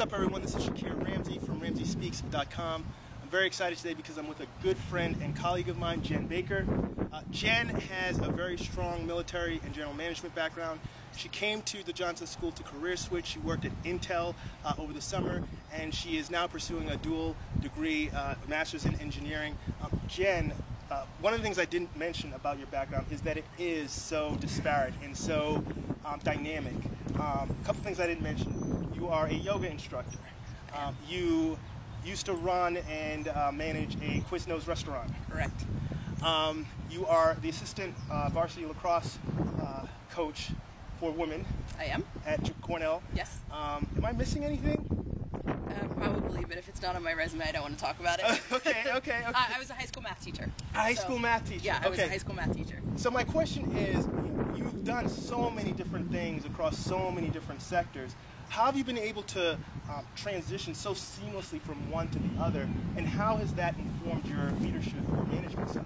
up, everyone? This is Shakir Ramsey from RamseySpeaks.com. I'm very excited today because I'm with a good friend and colleague of mine, Jen Baker. Jen has a very strong military and general management background. She came to the Johnson School to career switch. She worked at Intel over the summer, and she is now pursuing a dual degree, master's in engineering. Jen, one of the things I didn't mention about your background is that it is so disparate and so dynamic. A couple things I didn't mention. You are a yoga instructor. You used to run and manage a Quiznos restaurant. Correct. You are the assistant varsity lacrosse coach for women. I am. At Cornell. Yes. Am I missing anything? Probably, but if it's not on my resume, I don't want to talk about it. Okay. I was a high school math teacher. A high school math teacher. Yeah, I was a high school math teacher. So my question is, you've done so many different things across so many different sectors. How have you been able to transition so seamlessly from one to the other, and how has that informed your leadership or management style?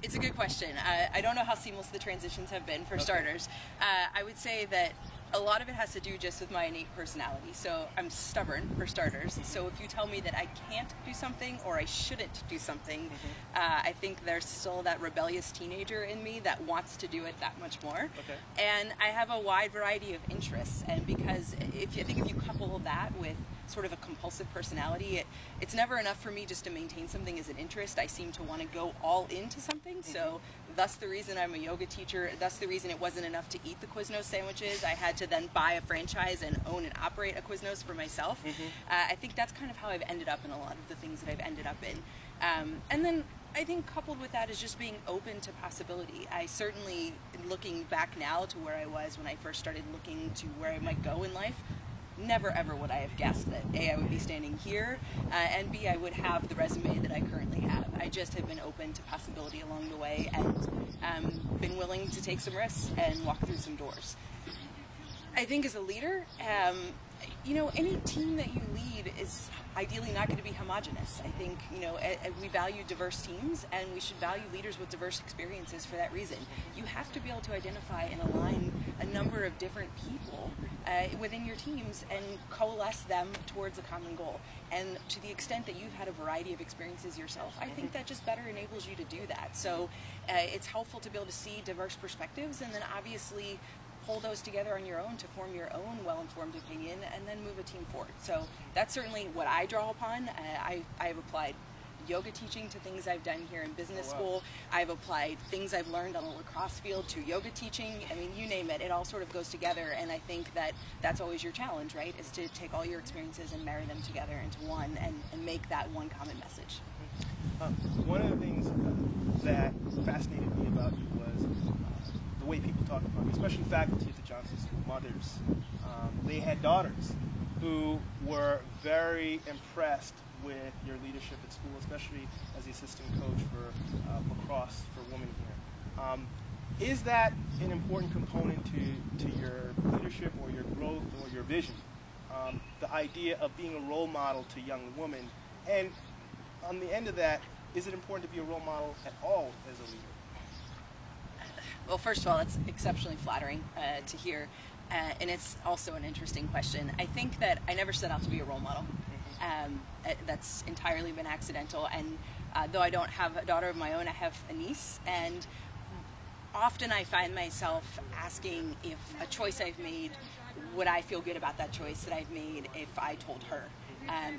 It's a good question. I don't know how seamless the transitions have been, for starters. I would say that a lot of it has to do just with my innate personality. So I'm stubborn, for starters. So if you tell me that I can't do something or I shouldn't do something, I think there's still that rebellious teenager in me that wants to do it that much more. Okay. And I have a wide variety of interests. And because if you couple that with sort of a compulsive personality, it's never enough for me just to maintain something as an interest. I seem to want to go all into something. So thus the reason I'm a yoga teacher, thus the reason it wasn't enough to eat the Quiznos sandwiches. I had to then buy a franchise and own and operate a Quiznos for myself. I think that's kind of how I've ended up in a lot of the things that I've ended up in. And then I think coupled with that is just being open to possibility. I certainly, looking back now to where I was when I first started looking to where I might go in life, never ever would I have guessed that A, I would be standing here, and B, I would have the resume that I currently have. I just have been open to possibility along the way and been willing to take some risks and walk through some doors. I think as a leader, any team that you lead is ideally not going to be homogenous. I think, we value diverse teams, and we should value leaders with diverse experiences for that reason. You have to be able to identify and align a number of different people within your teams and coalesce them towards a common goal. And to the extent that you've had a variety of experiences yourself, I think that just better enables you to do that. So it's helpful to be able to see diverse perspectives, and then obviously pull those together on your own to form your own well-informed opinion and then move a team forward. So that's certainly what I draw upon. I've applied yoga teaching to things I've done here in business school. I've applied things I've learned on a lacrosse field to yoga teaching. I mean, you name it, it all sort of goes together, and I think that that's always your challenge, right, is to take all your experiences and marry them together into one and make that one common message. One of the things that fascinated me about you was the way people talk about you, especially faculty at the Johnson School, mothers. They had daughters who were very impressed with your leadership at school, especially as the assistant coach for lacrosse for women here. Is that an important component to your leadership or your growth or your vision? The idea of being a role model to young women, and on the end of that, is it important to be a role model at all as a leader? Well, first of all, it's exceptionally flattering to hear, and it's also an interesting question. I think that I never set out to be a role model. That's entirely been accidental, and though I don't have a daughter of my own, I have a niece, and often I find myself asking if a choice I've made, would I feel good about that choice that I've made if I told her?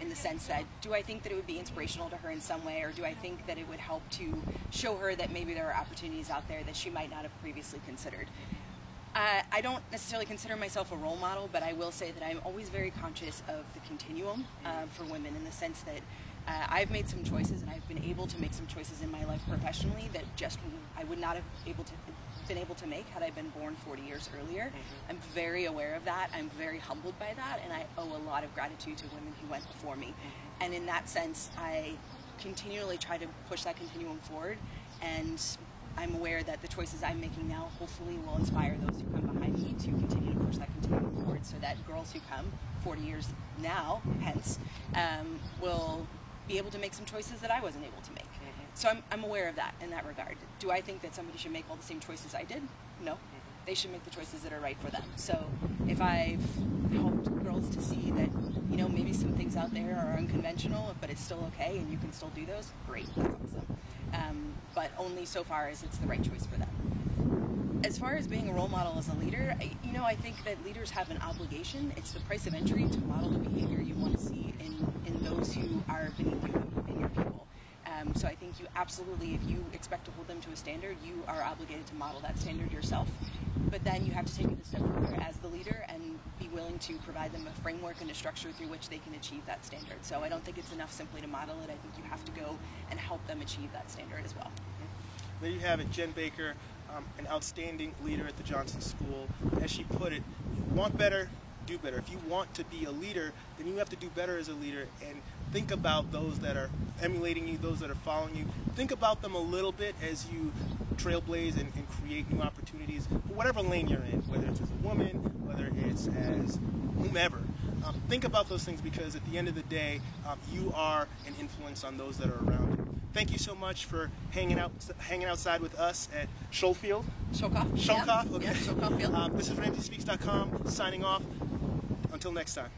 In the sense that, do I think that it would be inspirational to her in some way, or do I think that it would help to show her that maybe there are opportunities out there that she might not have previously considered? I don't necessarily consider myself a role model, but I will say that I'm always very conscious of the continuum for women, in the sense that I've made some choices, and I've been able to make some choices in my life professionally that just I would not have been able to make had I been born 40 years earlier. I'm very aware of that. I'm very humbled by that, and I owe a lot of gratitude to women who went before me. And in that sense, I continually try to push that continuum forward, and I'm aware that the choices I'm making now hopefully will inspire those who come behind me to continue to push that continuum forward, so that girls who come 40 years now, hence, will be able to make some choices that I wasn't able to make. So I'm aware of that in that regard. Do I think that somebody should make all the same choices I did? No. they should make the choices that are right for them. So if I've helped girls to see that, you know, maybe some things out there are unconventional, but it's still okay and you can still do those, great, that's awesome. But only so far as it's the right choice for them. As far as being a role model as a leader, you know, I think that leaders have an obligation. It's the price of entry to model the behavior you want to see in those who are beneath you and your people. So I think you absolutely, if you expect to hold them to a standard, you are obligated to model that standard yourself. But then you have to take it a step further as the leader and be willing to provide them a framework and a structure through which they can achieve that standard. So I don't think it's enough simply to model it. I think you have to go and help them achieve that standard as well. There you have it, Jen Baker, an outstanding leader at the Johnson School. As she put it, you want better, do better. If you want to be a leader, then you have to do better as a leader and think about those that are emulating you, those that are following you. Think about them a little bit as you trailblaze and create new opportunities for whatever lane you're in, whether it's as a woman, whether it's as whomever. Think about those things because at the end of the day, you are an influence on those that are around you. Thank you so much for hanging outside with us at Schofield. Schokoff. Schokoff, Yeah. okay. Yeah, Schokoff Field. This is RamseySpeaks.com signing off. Until next time.